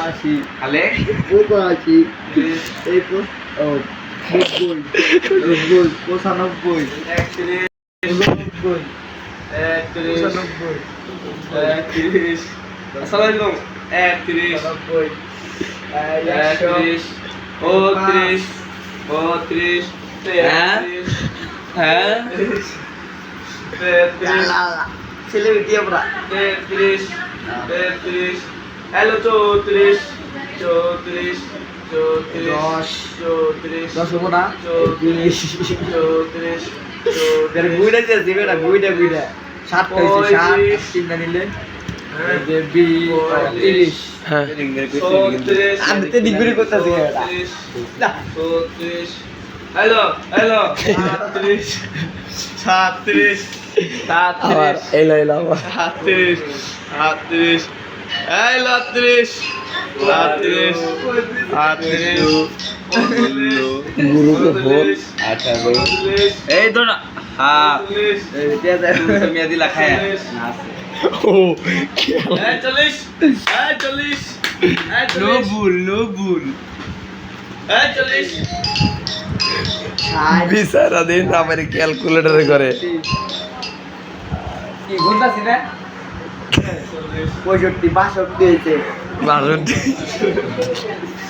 আশি আলে 85 এই ও 90 95 31 90 31 আসসালামু আলাইকুম 31 32 33 হ্যাঁ 33 সেলিব্রিটি আমরা 33 হ্যালো 34 34 34 10 হবো না 34 34 গুইডা দিয়েছি বেটা গুইডা 60 হইছে 60 চিন্তা নিলে যে 30 হ্যাঁ আমি তো ডিগ্রি করতেছি বেটা না 34 হ্যালো 37 37 আবার এলো আবার 37 38 এই 39 38 গুরুকে ভোট 18 এই তো না হ্যাঁ তুমি দিলা খায় ও খেলা 40 নো ভুল 40 বিচারা দিন আমার ক্যালকুলেটরে করে কি ঘুরতাছি না 65 62 হইছে 62